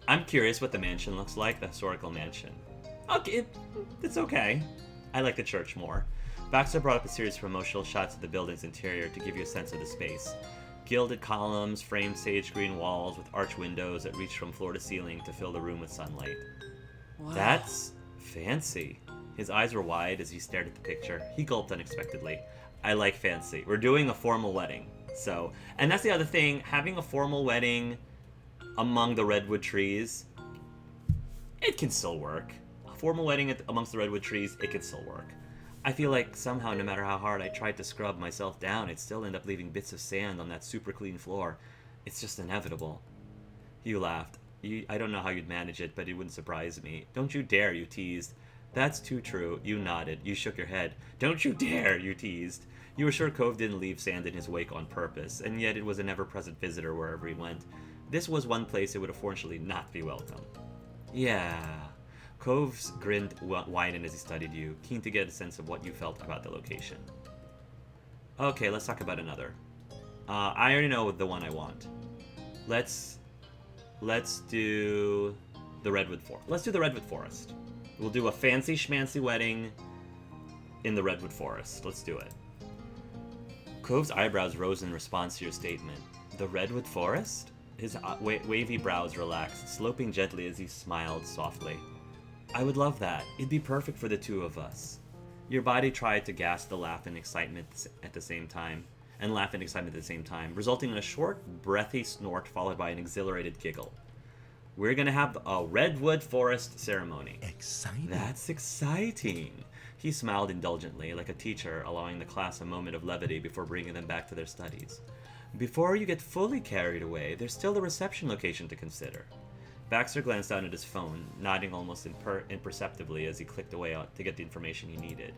I'm curious what the mansion looks like, the historical mansion. Okay, it's okay. I like the church more. Baxter brought up a series of promotional shots of the building's interior to give you a sense of the space. Gilded columns, framed sage green walls with arch windows that reach from floor to ceiling to fill the room with sunlight. Wow. That's fancy. His eyes were wide as he stared at the picture. He gulped unexpectedly. I like fancy. We're doing a formal wedding. So, and that's the other thing, having a formal wedding among the redwood trees, it can still work. A formal wedding amongst the redwood trees, it can still work. I feel like somehow, no matter how hard I tried to scrub myself down, I'd still end up leaving bits of sand on that super clean floor. It's just inevitable. You laughed. I don't know how you'd manage it, but it wouldn't surprise me. Don't you dare, you teased. That's too true. You nodded. You shook your head. Don't you dare, you teased. You were sure Cove didn't leave sand in his wake on purpose, and yet it was an ever-present visitor wherever he went. This was one place it would unfortunately not be welcome. Yeah. Cove's grinned widened as he studied you, keen to get a sense of what you felt about the location. Okay, let's talk about another. I already know the one I want. Let's do the Redwood Forest. Let's do the Redwood Forest. We'll do a fancy schmancy wedding in the Redwood Forest. Let's do it. Cove's eyebrows rose in response to your statement. The Redwood Forest? His wavy brows relaxed, sloping gently as he smiled softly. I would love that. It'd be perfect for the two of us. Your body tried to gasp the laugh and excitement at the same time, resulting in a short, breathy snort followed by an exhilarated giggle. We're gonna have a Redwood Forest ceremony. Exciting. That's exciting. He smiled indulgently, like a teacher allowing the class a moment of levity before bringing them back to their studies. Before you get fully carried away, there's still the reception location to consider. Baxter glanced down at his phone, nodding almost imperceptibly as he clicked away to get the information he needed.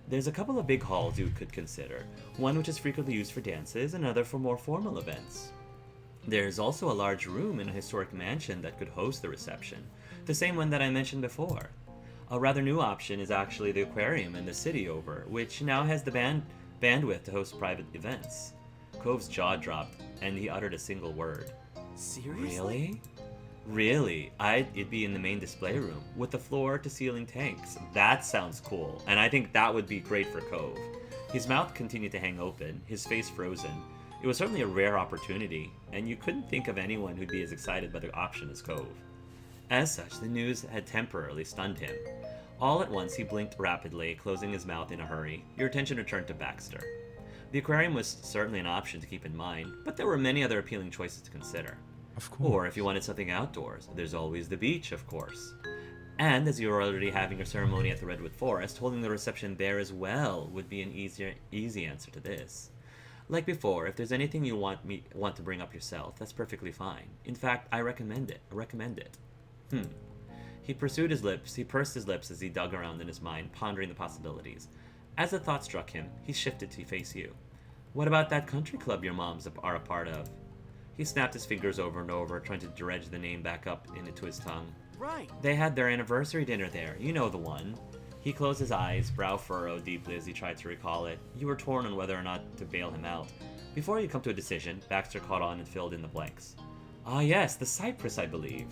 There's a couple of big halls you could consider, one which is frequently used for dances, and another for more formal events. There's also a large room in a historic mansion that could host the reception, the same one that I mentioned before. A rather new option is actually the aquarium in the city over, which now has the bandwidth to host private events. Cove's jaw dropped, and he uttered a single word. Seriously? Really? It'd be in the main display room, with the floor-to-ceiling tanks. That sounds cool, and I think that would be great for Cove. His mouth continued to hang open, his face frozen. It was certainly a rare opportunity, and you couldn't think of anyone who'd be as excited by the option as Cove. As such, the news had temporarily stunned him. All at once, he blinked rapidly, closing his mouth in a hurry. Your attention returned to Baxter. The aquarium was certainly an option to keep in mind, but there were many other appealing choices to consider. Of course. Or if you wanted something outdoors, there's always the beach, of course. And as you were already having your ceremony at the Redwood Forest, holding the reception there as well would be an easy answer to this. Like before, if there's anything you want to bring up yourself, that's perfectly fine. In fact, I recommend it. He pursed his lips as he dug around in his mind, pondering the possibilities. As the thought struck him, he shifted to face you. What about that country club your moms are a part of? He snapped his fingers over and over, trying to dredge the name back up into his tongue. Right. They had their anniversary dinner there. You know the one. He closed his eyes, brow furrowed deeply as he tried to recall it. You were torn on whether or not to bail him out. Before you come to a decision, Baxter caught on and filled in the blanks. Ah yes, the Cypress, I believe.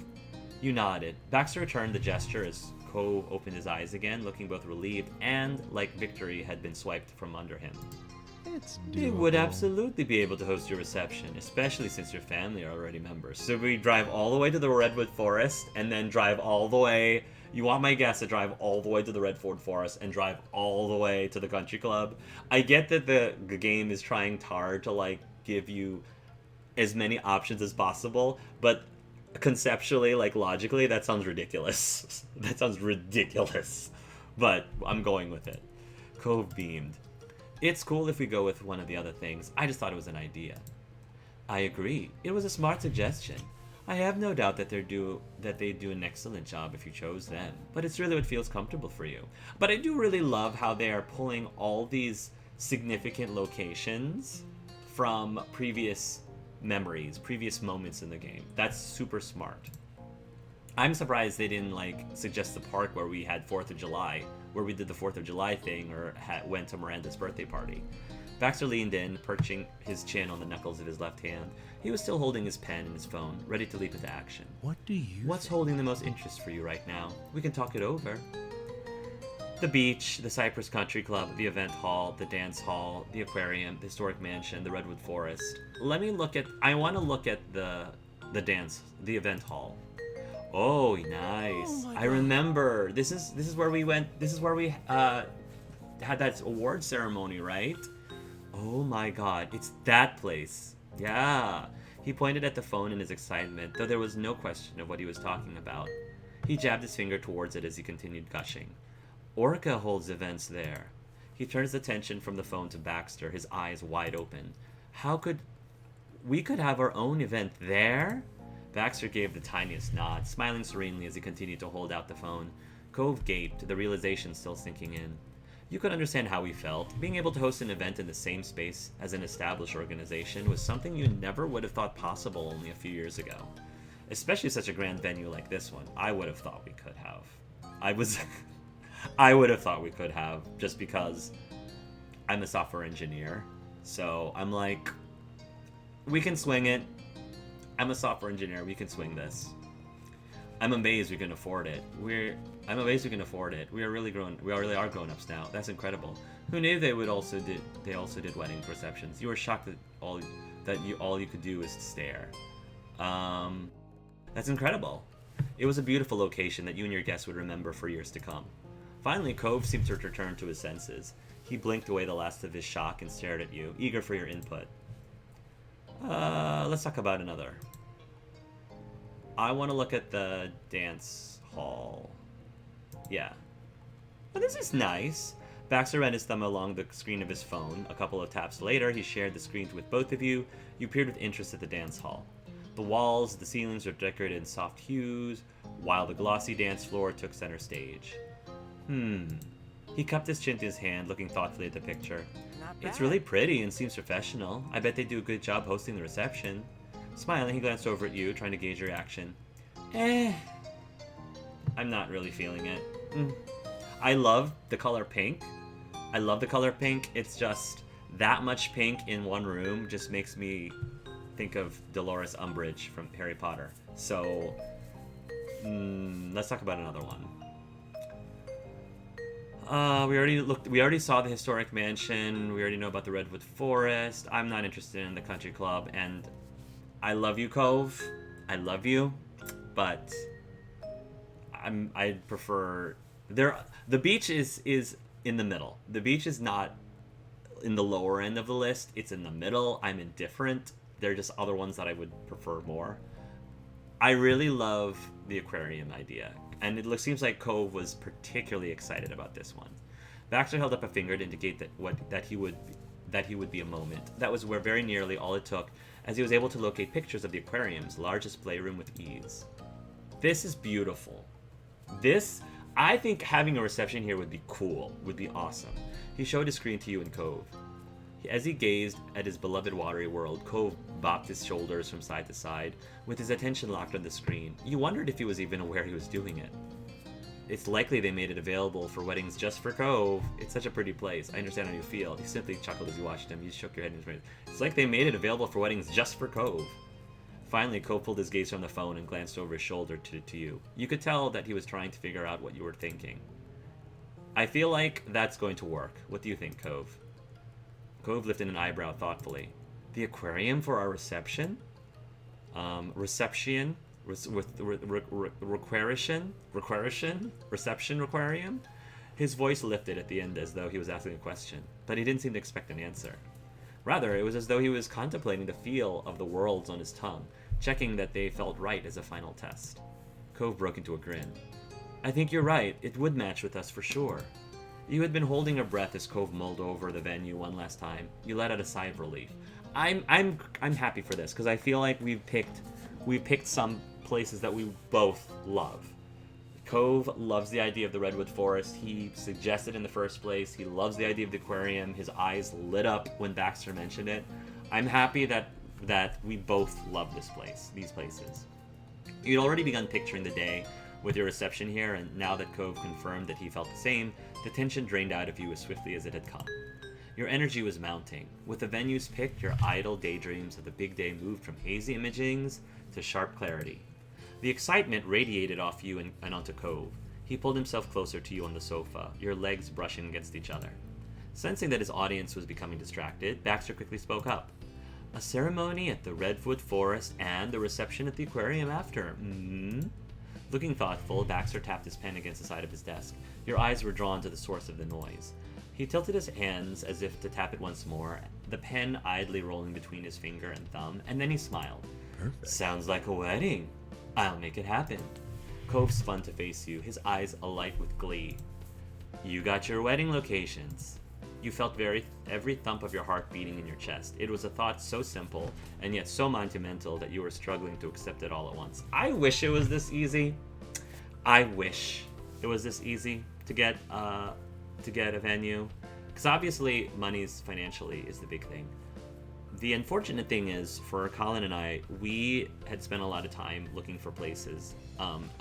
You nodded. Baxter returned the gesture as Cove opened his eyes again, looking both relieved and like victory had been swiped from under him. It's They doable. would absolutely be able to host your reception, especially since your family are already members. So we drive all the way to the Redwood Forest, and then drive all the way... You want my guess to drive all the way to the Redwood Forest and drive all the way to the country club? I get that the game is trying hard to, like, give you as many options as possible, but conceptually, like, logically, that sounds ridiculous. That sounds ridiculous. But I'm going with it. Cove beamed. It's cool if we go with one of the other things. I just thought it was an idea. I agree. It was a smart suggestion. I have no doubt that they'd do an excellent job if you chose them, but it's really what feels comfortable for you. But I do really love how they are pulling all these significant locations from previous memories, previous moments in the game. That's super smart. I'm surprised they didn't suggest the park where we had 4th of July, where we did the 4th of July thing, or went to Miranda's birthday party. Baxter leaned in, perching his chin on the knuckles of his left hand. He was still holding his pen and his phone, ready to leap into action. What do you What's think? holding the most interest for you right now? We can talk it over. The beach, the Cypress Country Club, the event hall, the dance hall, the aquarium, the historic mansion, the redwood forest. I want to look at the event hall. Oh, nice. Oh my I God. remember. This is where we went. This is where we had that award ceremony, right? Oh my God, it's that place. Yeah. He pointed at the phone in his excitement, though there was no question of what he was talking about. He jabbed his finger towards it as he continued gushing. Orca holds events there. He turned his attention from the phone to Baxter, his eyes wide open. We could have our own event there? Baxter gave the tiniest nod, smiling serenely as he continued to hold out the phone. Cove gaped, the realization still sinking in. You could understand how he felt. Being able to host an event in the same space as an established organization was something you never would have thought possible only a few years ago. Especially such a grand venue like this one. I would have thought we could have. I would have thought we could have, just because I'm a software engineer. So I'm like, we can swing it. I'm a software engineer. We can swing this. I'm amazed we can afford it. I'm amazed we can afford it. We really are grown-ups now. That's incredible. Who knew they also did wedding receptions? You were shocked that all you could do is stare. That's incredible. It was a beautiful location that you and your guests would remember for years to come. Finally, Cove seemed to return to his senses. He blinked away the last of his shock and stared at you, eager for your input. Let's talk about another. I want to look at the dance hall. Yeah. Well, this is nice. Baxter ran his thumb along the screen of his phone. A couple of taps later, he shared the screens with both of you. You peered with interest at the dance hall. The walls, the ceilings were decorated in soft hues, while the glossy dance floor took center stage. He cupped his chin to his hand, looking thoughtfully at the picture. Not bad. It's really pretty and seems professional. I bet they do a good job hosting the reception. Smiling, he glanced over at you, trying to gauge your reaction. I'm not really feeling it. I love the color pink. It's just that much pink in one room just makes me think of Dolores Umbridge from Harry Potter. So, let's talk about another one. We already saw the historic mansion. We already know about the redwood forest. I'm not interested in the country club, and I love you, Cove. I love you, but I'd prefer the beach is in the middle. The beach is not in the lower end of the list. It's in the middle. I'm indifferent. There are just other ones that I would prefer more. I really love the aquarium idea, and it seems like Cove was particularly excited about this one. Baxter held up a finger to indicate that he would be a moment. That was where very nearly all it took, as he was able to locate pictures of the aquarium's large display room with ease. This is beautiful. I think having a reception here would be cool, would be awesome. He showed his screen to you and Cove. As he gazed at his beloved watery world, Cove bopped his shoulders from side to side, with his attention locked on the screen. You wondered if he was even aware he was doing it. It's likely they made it available for weddings just for Cove. It's such a pretty place. I understand how you feel. He simply chuckled as you watched him. You shook your head in his face. It's like they made it available for weddings just for Cove. Finally, Cove pulled his gaze from the phone and glanced over his shoulder to you. You could tell that he was trying to figure out what you were thinking. I feel like that's going to work. What do you think, Cove? Cove lifted an eyebrow thoughtfully. The aquarium for our reception? Reception aquarium? His voice lifted at the end as though he was asking a question, but he didn't seem to expect an answer. Rather, it was as though he was contemplating the feel of the words on his tongue, checking that they felt right as a final test. Cove broke into a grin. I think you're right. It would match with us for sure. You had been holding your breath as Cove mulled over the venue one last time. You let out a sigh of relief. I'm happy for this because I feel like we picked some places that we both love. Cove loves the idea of the redwood forest. He suggested in the first place. He loves the idea of the aquarium. His eyes lit up when Baxter mentioned it. I'm happy that we both love these places. You'd already begun picturing the day with your reception here, and now that Cove confirmed that he felt the same, the tension drained out of you as swiftly as it had come. Your energy was mounting. With the venues picked, your idle daydreams of the big day moved from hazy imagings to sharp clarity. The excitement radiated off you and onto Cove. He pulled himself closer to you on the sofa, your legs brushing against each other. Sensing that his audience was becoming distracted, Baxter quickly spoke up. A ceremony at the Redwood Forest and the reception at the aquarium after. Looking thoughtful, Baxter tapped his pen against the side of his desk. Your eyes were drawn to the source of the noise. He tilted his hands as if to tap it once more, the pen idly rolling between his finger and thumb, and then he smiled. Perfect. Sounds like a wedding. I'll make it happen. Cove spun to face you, his eyes alight with glee. You got your wedding locations. You felt every thump of your heart beating in your chest. It was a thought so simple, and yet so monumental that you were struggling to accept it all at once. I wish it was this easy. I wish it was this easy to get a venue. Because obviously, money's financially is the big thing. The unfortunate thing is, for Colin and I, we had spent a lot of time looking for places,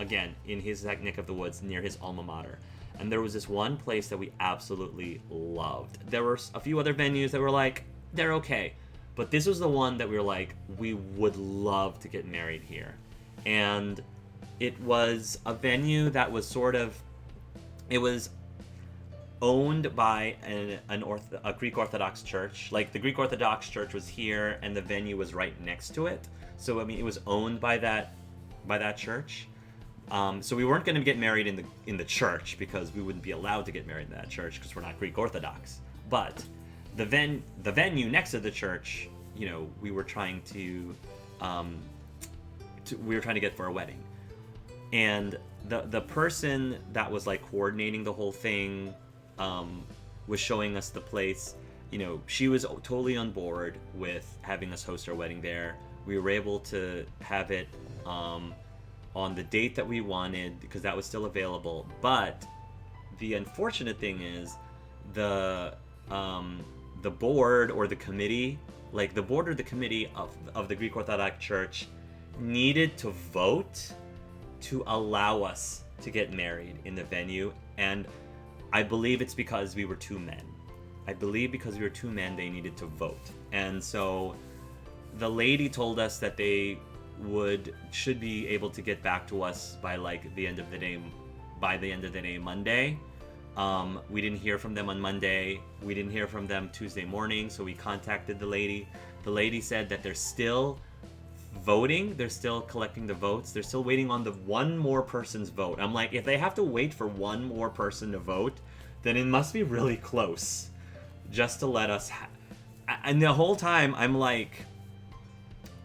again, in his neck of the woods, near his alma mater. And there was this one place that we absolutely loved. There were a few other venues that were like, they're okay. But this was the one that we were like, we would love to get married here. And it was a venue that was it was owned by a Greek Orthodox church. Like, the Greek Orthodox church was here, and the venue was right next to it. So, I mean, it was owned by that church. So we weren't going to get married in the church, because we wouldn't be allowed to get married in that church because we're not Greek Orthodox. But the venue next to the church, you know, we were trying to get for a wedding. And the person that was like coordinating the whole thing was showing us the place. You know, she was totally on board with having us host our wedding there. We were able to have it on the date that we wanted, because that was still available. But the unfortunate thing is the board or the committee, like the board or the committee of the Greek Orthodox Church, needed to vote to allow us to get married in the venue. And I believe it's because we were two men. They needed to vote. And so the lady told us that they should be able to get back to us by the end of the day Monday. We didn't hear from them on Monday. We didn't hear from them Tuesday morning, so we contacted the lady. The lady said that they're still voting, they're still collecting the votes, they're still waiting on the one more person's vote. I'm like, if they have to wait for one more person to vote, then it must be really close, just to let us and the whole time I'm like,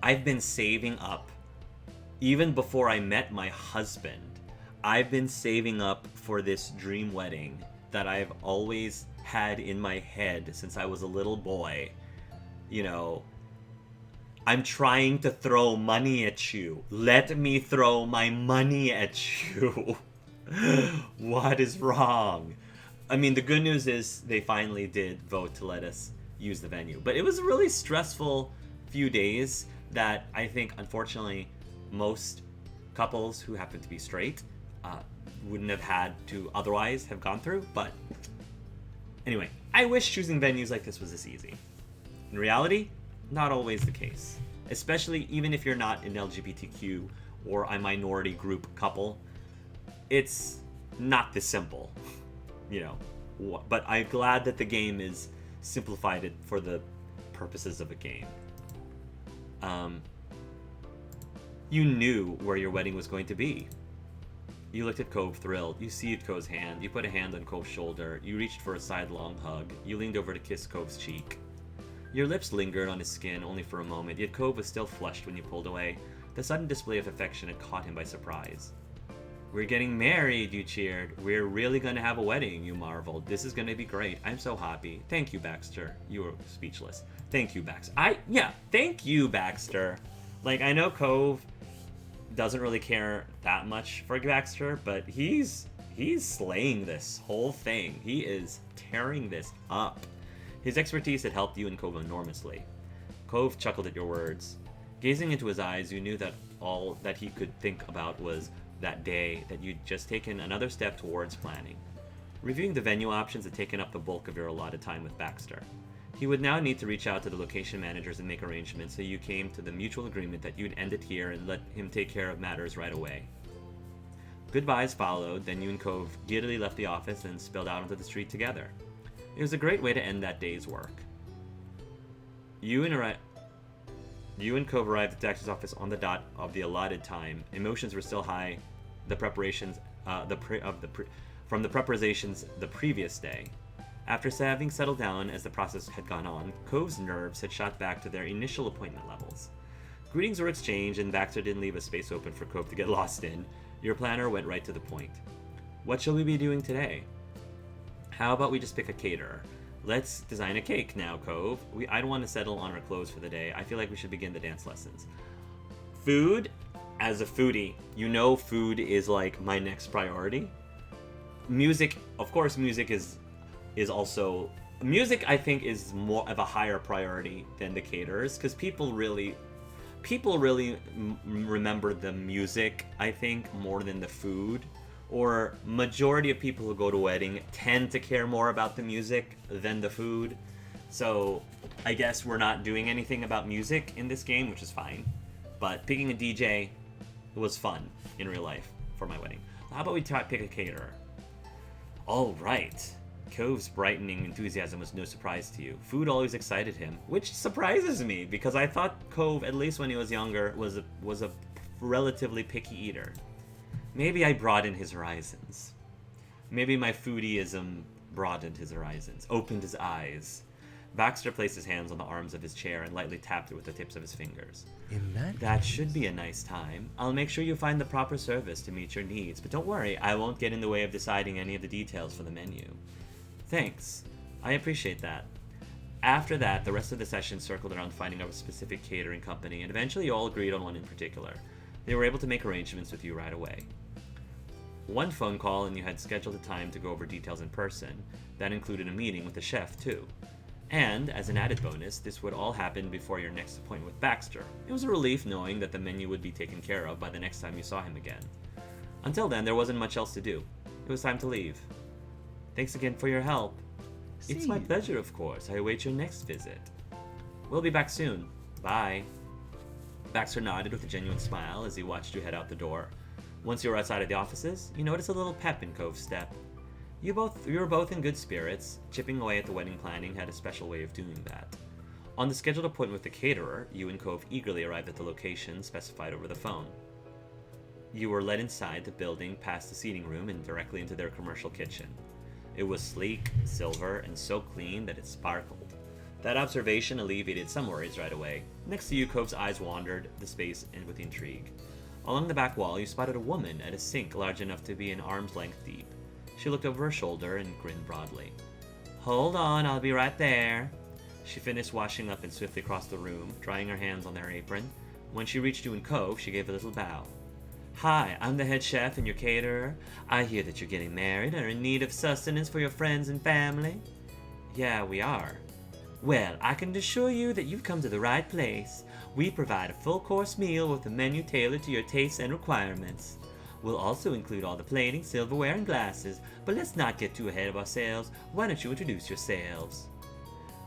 I've been saving up, even before I met my husband, I've been saving up for this dream wedding that I've always had in my head since I was a little boy. You know, I'm trying to throw money at you. Let me throw my money at you. What is wrong? I mean, the good news is they finally did vote to let us use the venue. But it was a really stressful few days that I think, unfortunately, most couples who happen to be straight wouldn't have had to otherwise have gone through. But anyway, I wish choosing venues like this was this easy. In reality, not always the case. Especially even if you're not an LGBTQ or a minority group couple, it's not this simple, you know. But I'm glad that the game is simplified it for the purposes of a game. You knew where your wedding was going to be. You looked at Cove thrilled. You seized Cove's hand. You put a hand on Cove's shoulder. You reached for a sidelong hug. You leaned over to kiss Cove's cheek. Your lips lingered on his skin only for a moment, yet Cove was still flushed when you pulled away. The sudden display of affection had caught him by surprise. We're getting married, you cheered. We're really going to have a wedding, you marveled. This is going to be great. I'm so happy. Thank you, Baxter. You were speechless. Thank you, Baxter. Thank you, Baxter. Like, I know Cove doesn't really care that much for Baxter, but he's slaying this whole thing. He is tearing this up. His expertise had helped you and Cove enormously. Cove chuckled at your words. Gazing into his eyes, you knew that all that he could think about was that day that you'd just taken another step towards planning. Reviewing the venue options had taken up the bulk of your allotted time with Baxter. He would now need to reach out to the location managers and make arrangements, so you came to the mutual agreement that you'd end it here and let him take care of matters right away. Goodbyes followed, then you and Cove giddily left the office and spilled out onto the street together. It was a great way to end that day's work. You and Cove arrived at the doctor's office on the dot of the allotted time. Emotions were still high. From the preparations the previous day. After having settled down as the process had gone on, Cove's nerves had shot back to their initial appointment levels. Greetings were exchanged, and Baxter didn't leave a space open for Cove to get lost in. Your planner went right to the point. What shall we be doing today? How about we just pick a caterer? Let's design a cake now, Cove. I don't want to settle on our clothes for the day. I feel like we should begin the dance lessons. Food? As a foodie, you know food is like my next priority. Music, of course, music is also... Music, I think, is more of a higher priority than the caterers, because people really remember the music, I think, more than the food. Or majority of people who go to a wedding tend to care more about the music than the food. So I guess we're not doing anything about music in this game, which is fine. But picking a DJ was fun in real life for my wedding. How about we pick a caterer? All right. Cove's brightening enthusiasm was no surprise to you. Food always excited him, which surprises me because I thought Cove, at least when he was younger, was a relatively picky eater. Maybe I broadened his horizons. Maybe my foodieism broadened his horizons, opened his eyes. Baxter placed his hands on the arms of his chair and lightly tapped it with the tips of his fingers. That should be a nice time. I'll make sure you find the proper service to meet your needs, but don't worry, I won't get in the way of deciding any of the details for the menu. Thanks. I appreciate that. After that, the rest of the session circled around finding out a specific catering company, and eventually you all agreed on one in particular. They were able to make arrangements with you right away. One phone call and you had scheduled a time to go over details in person. That included a meeting with the chef, too. And, as an added bonus, this would all happen before your next appointment with Baxter. It was a relief knowing that the menu would be taken care of by the next time you saw him again. Until then, there wasn't much else to do. It was time to leave. Thanks again for your help. It's my pleasure, of course. I await your next visit. We'll be back soon. Bye. Baxter nodded with a genuine smile as he watched you head out the door. Once you were outside of the offices, you noticed a little pep in Cove's step. You were both in good spirits. Chipping away at the wedding planning had a special way of doing that. On the scheduled appointment with the caterer, you and Cove eagerly arrived at the location specified over the phone. You were led inside the building past the seating room and directly into their commercial kitchen. It was sleek, silver, and so clean that it sparkled. That observation alleviated some worries right away. Next to you, Cove's eyes wandered the space and with intrigue. Along the back wall, you spotted a woman at a sink large enough to be an arm's length deep. She looked over her shoulder and grinned broadly. Hold on, I'll be right there. She finished washing up and swiftly crossed the room, drying her hands on their apron. When she reached you and Cove, she gave a little bow. Hi, I'm the head chef and your caterer. I hear that you're getting married and are in need of sustenance for your friends and family. Yeah, we are. Well, I can assure you that you've come to the right place. We provide a full-course meal with a menu tailored to your tastes and requirements. We'll also include all the plating, silverware, and glasses, but let's not get too ahead of ourselves. Why don't you introduce yourselves?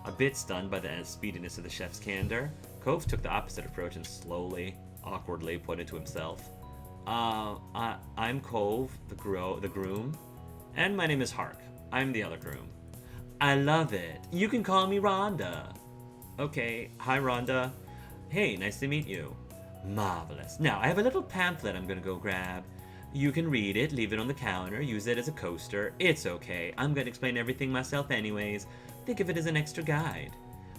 A bit stunned by the speediness of the chef's candor, Cove took the opposite approach and slowly, awkwardly pointed to himself. I'm Cove, the groom, and my name is Hark. I'm the other groom. I love it. You can call me Rhonda. Okay, hi Rhonda. Hey, nice to meet you. Marvelous. Now, I have a little pamphlet I'm gonna go grab. You can read it, leave it on the counter, use it as a coaster. It's okay. I'm gonna explain everything myself anyways. Think of it as an extra guide.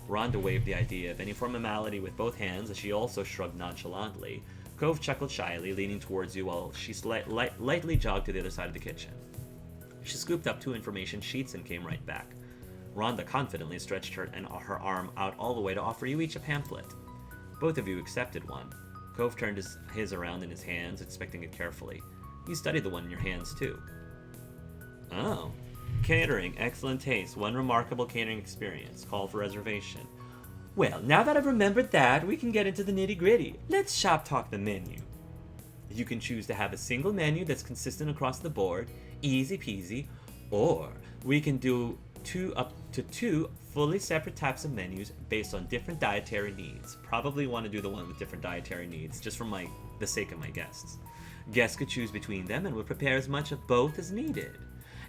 Rhonda waved the idea of any formality with both hands as she also shrugged nonchalantly. Cove chuckled shyly, leaning towards you while she lightly jogged to the other side of the kitchen. She scooped up 2 information sheets and came right back. Rhonda confidently stretched her arm out all the way to offer you each a pamphlet. Both of you accepted one. Cove turned his around in his hands, inspecting it carefully. You studied the one in your hands, too. Oh. Catering, excellent taste, one remarkable catering experience, call for reservation. Well, now that I've remembered that, we can get into the nitty-gritty. Let's shop talk the menu. You can choose to have a single menu that's consistent across the board, easy peasy, Or we can do up to two fully separate types of menus based on different dietary needs. Probably want to do the one with different dietary needs, just for the sake of my guests. Guests could choose between them and we'll prepare as much of both as needed.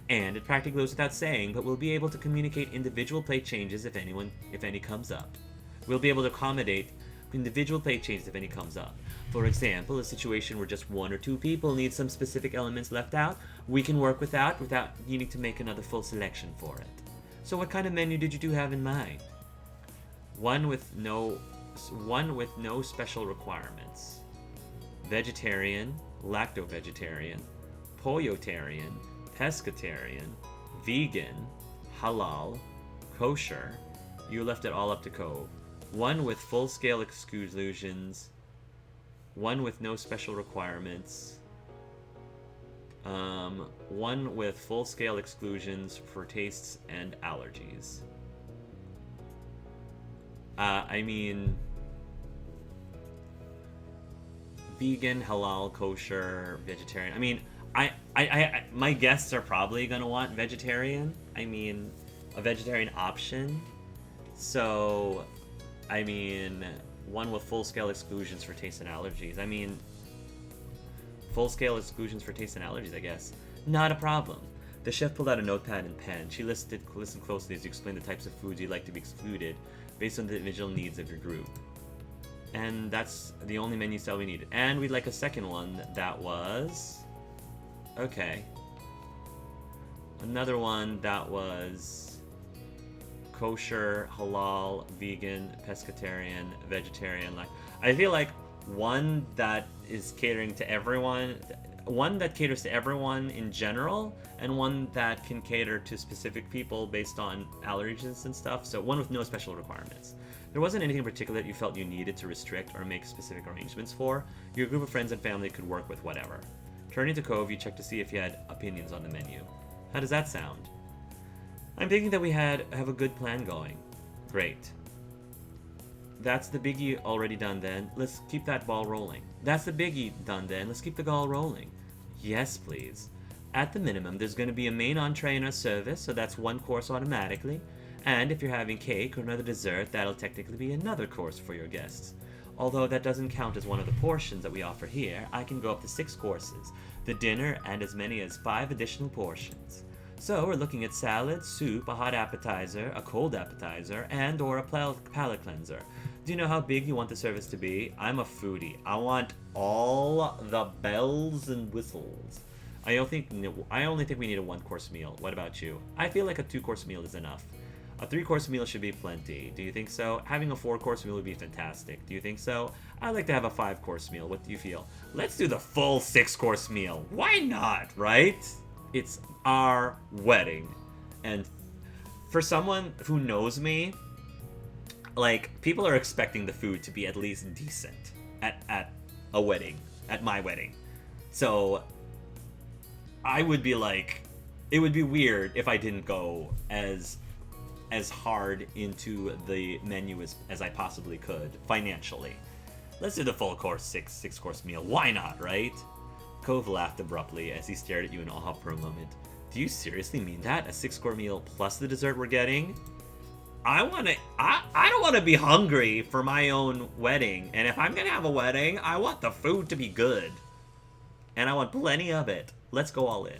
And it practically goes without saying, but we'll be able to communicate individual plate changes if any comes up. We'll be able to accommodate individual plate changes if any comes up. For example, a situation where just one or two people need some specific elements left out, we can work without needing to make another full selection for it. So what kind of menu did you have in mind? One with no special requirements. Vegetarian, lacto-vegetarian, pollotarian, pescatarian, vegan, halal, kosher. You left it all up to Cove. One with full-scale exclusions. One with no special requirements. One with full-scale exclusions for tastes and allergies. Vegan, halal, kosher, vegetarian. My guests are probably gonna want vegetarian. A vegetarian option. So, one with full-scale exclusions for taste and allergies. Full-scale exclusions for taste and allergies, I guess. Not a problem. The chef pulled out a notepad and pen. She listened closely as you explained the types of foods you'd like to be excluded based on the individual needs of your group. And that's the only menu style we needed. And we'd like a second one that was... Okay. Another one that was... kosher, halal, vegan, pescatarian, vegetarian. I feel like one that is catering to everyone, one that caters to everyone in general, and one that can cater to specific people based on allergies and stuff. So one with no special requirements. There wasn't anything in particular that you felt you needed to restrict or make specific arrangements for. Your group of friends and family could work with whatever. Turning to Cove, you checked to see if he had opinions on the menu. How does that sound? I'm thinking that we have a good plan going. Great. That's the biggie already done then. Let's keep that ball rolling. That's the biggie done then. Let's keep the ball rolling. Yes, please. At the minimum, there's going to be a main entree in our service, so that's one course automatically. And if you're having cake or another dessert, that'll technically be another course for your guests. Although that doesn't count as one of the portions that we offer here, I can go up to 6 courses, the dinner, and as many as 5 additional portions. So we're looking at salad, soup, a hot appetizer, a cold appetizer, and or a palate cleanser. Do you know how big you want the service to be? I'm a foodie. I want all the bells and whistles. I only think we need a 1-course meal. What about you? I feel like a 2-course meal is enough. A 3-course meal should be plenty. Do you think so? Having a 4-course meal would be fantastic. Do you think so? I'd like to have a 5-course meal. What do you feel? Let's do the full 6-course meal. Why not, right? It's our wedding. And for someone who knows me, people are expecting the food to be at least decent at a wedding, at my wedding. So I would be it would be weird if I didn't go as hard into the menu as I possibly could financially. Let's do the full course 6-course meal. Why not, right? Cove laughed abruptly as he stared at you in awe for a moment. Do you seriously mean that? A 6-course meal plus the dessert we're getting? I don't want to be hungry for my own wedding. And if I'm going to have a wedding, I want the food to be good. And I want plenty of it. Let's go all in.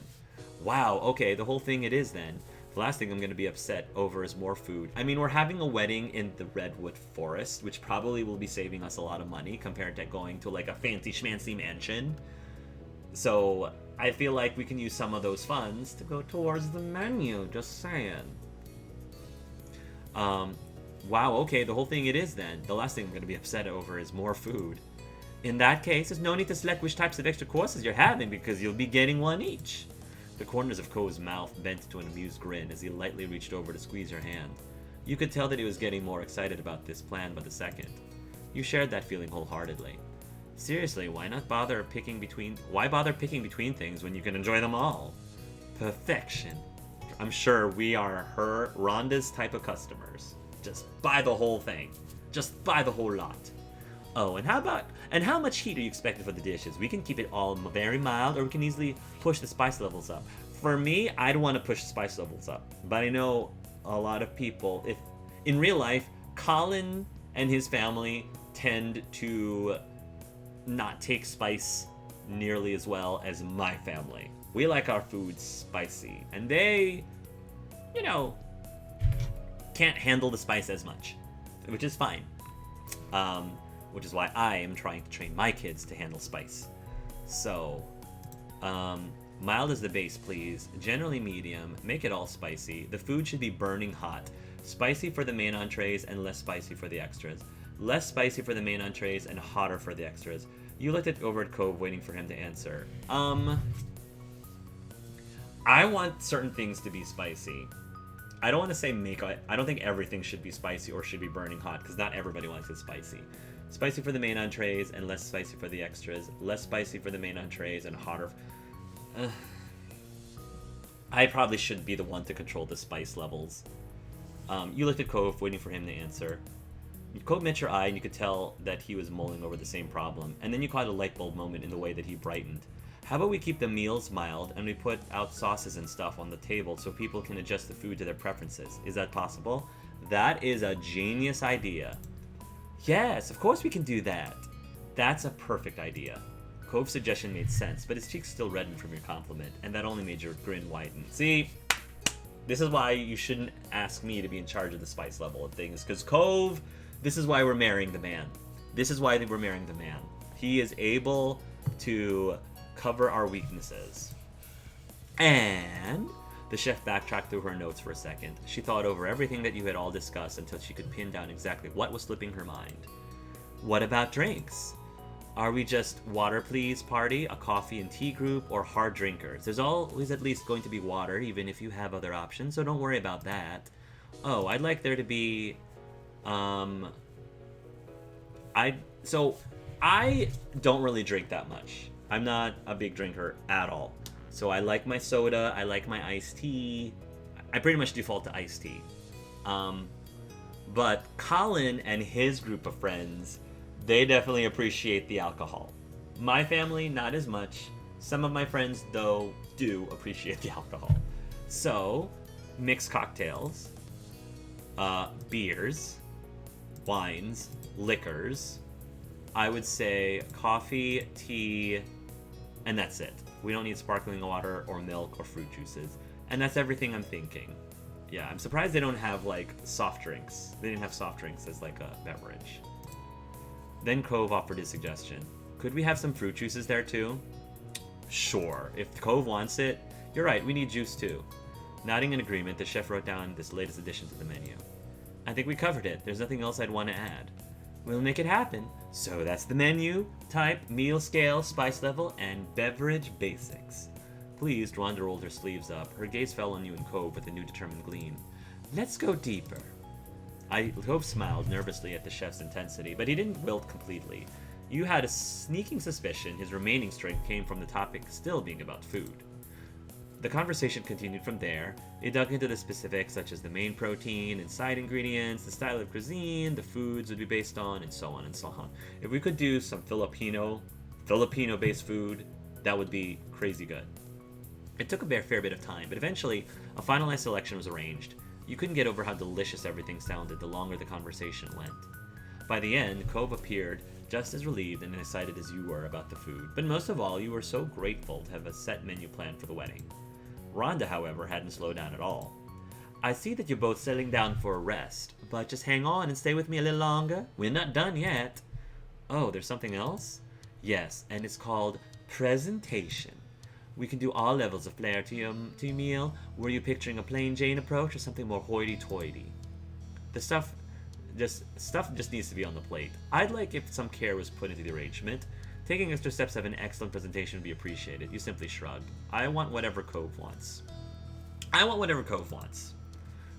Wow, okay, the whole thing it is then. The last thing I'm going to be upset over is more food. We're having a wedding in the Redwood Forest, which probably will be saving us a lot of money compared to going to a fancy schmancy mansion. So I feel like we can use some of those funds to go towards the menu, just saying. Wow, okay, the whole thing it is then. The last thing I'm going to be upset over is more food. In that case, there's no need to select which types of extra courses you're having because you'll be getting one each. The corners of Cove's mouth bent to an amused grin as he lightly reached over to squeeze your hand. You could tell that he was getting more excited about this plan by the second. You shared that feeling wholeheartedly. Seriously, why bother picking between things when you can enjoy them all? Perfection. I'm sure we are Rhonda's type of customers. Just buy the whole thing. Just buy the whole lot. Oh, and how much heat are you expecting for the dishes? We can keep it all very mild, or we can easily push the spice levels up. For me, I'd want to push spice levels up. But I know a lot of people, if in real life, Colin and his family tend to not take spice nearly as well as my family. We like our food spicy, and they, you know, can't handle the spice as much, which is fine. Which is why I am trying to train my kids to handle spice. So, mild as the base, please. Generally medium. Make it all spicy. The food should be burning hot. Spicy for the main entrees and less spicy for the extras. Less spicy for the main entrees and hotter for the extras. You looked over at Cove, waiting for him to answer. I want certain things to be spicy. I don't want to say I don't think everything should be spicy or should be burning hot, because not everybody wants it spicy. Spicy for the main entrees and less spicy for the extras. Less spicy for the main entrees and hotter. I probably should be the one to control the spice levels. You looked at Cove, waiting for him to answer. Cove met your eye, and you could tell that he was mulling over the same problem. And then you caught a light bulb moment in the way that he brightened. How about we keep the meals mild, and we put out sauces and stuff on the table so people can adjust the food to their preferences? Is that possible? That is a genius idea. Yes, of course we can do that. That's a perfect idea. Cove's suggestion made sense, but his cheeks still reddened from your compliment, and that only made your grin widen. See, this is why you shouldn't ask me to be in charge of the spice level of things, because Cove, this is why we're marrying the man. This is why we're marrying the man. He is able to cover our weaknesses. And the chef backtracked through her notes for a second. She thought over everything that you had all discussed until she could pin down exactly what was slipping her mind. What about drinks? Are we just water please party, a coffee and tea group, or hard drinkers? There's always at least going to be water, even if you have other options, so don't worry about that. Oh, I'd like there to be I don't really drink that much. I'm not a big drinker at all. So I like my soda, I like my iced tea. I pretty much default to iced tea. But Colin and his group of friends, they definitely appreciate the alcohol. My family, not as much. Some of my friends, though, do appreciate the alcohol. So, mixed cocktails, beers, wines, liquors. I would say coffee, tea, and that's it. We don't need sparkling water or milk or fruit juices. And that's everything I'm thinking. Yeah, I'm surprised they don't have, like, soft drinks. They didn't have soft drinks as, like, a beverage. Then Cove offered his suggestion. Could we have some fruit juices there, too? Sure. If Cove wants it. You're right, we need juice, too. Nodding in agreement, the chef wrote down this latest addition to the menu. I think we covered it. There's nothing else I'd want to add. We'll make it happen. So that's the menu, type, meal scale, spice level, and beverage basics. Pleased, Rhonda rolled her sleeves up. Her gaze fell on you and Cove with a new determined gleam. Let's go deeper. Cove smiled nervously at the chef's intensity, but he didn't wilt completely. You had a sneaking suspicion his remaining strength came from the topic still being about food. The conversation continued from there. It dug into the specifics such as the main protein and side ingredients, the style of cuisine, the foods would be based on, and so on and so on. If we could do some Filipino-based food, that would be crazy good. It took a fair bit of time, but eventually a finalized selection was arranged. You couldn't get over how delicious everything sounded the longer the conversation went. By the end, Cove appeared just as relieved and excited as you were about the food, but most of all, you were so grateful to have a set menu planned for the wedding. Rhonda, however, hadn't slowed down at all. I see that you're both settling down for a rest, but just hang on and stay with me a little longer. We're not done yet. Oh, there's something else? Yes, and it's called presentation. We can do all levels of flair to your meal. Were you picturing a plain Jane approach or something more hoity-toity? The stuff just needs to be on the plate. I'd like if some care was put into the arrangement. Taking extra steps of an excellent presentation would be appreciated. You simply shrugged. I want whatever Cove wants.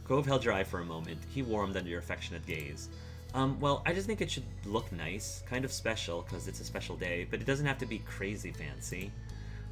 Cove held your eye for a moment. He warmed under your affectionate gaze. Well, I just think it should look nice, kind of special, because it's a special day, but it doesn't have to be crazy fancy.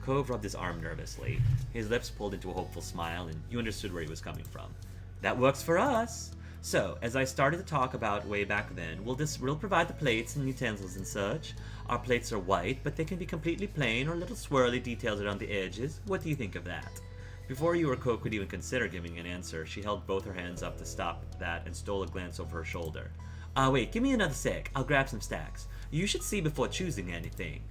Cove rubbed his arm nervously. His lips pulled into a hopeful smile, and you understood where he was coming from. That works for us. So, as I started to talk about way back then, we'll provide the plates and utensils and such. Our plates are white, but they can be completely plain or little swirly details around the edges. What do you think of that? Before Yuriko could even consider giving an answer, she held both her hands up to stop that and stole a glance over her shoulder. Wait, give me another sec. I'll grab some stacks. You should see before choosing anything.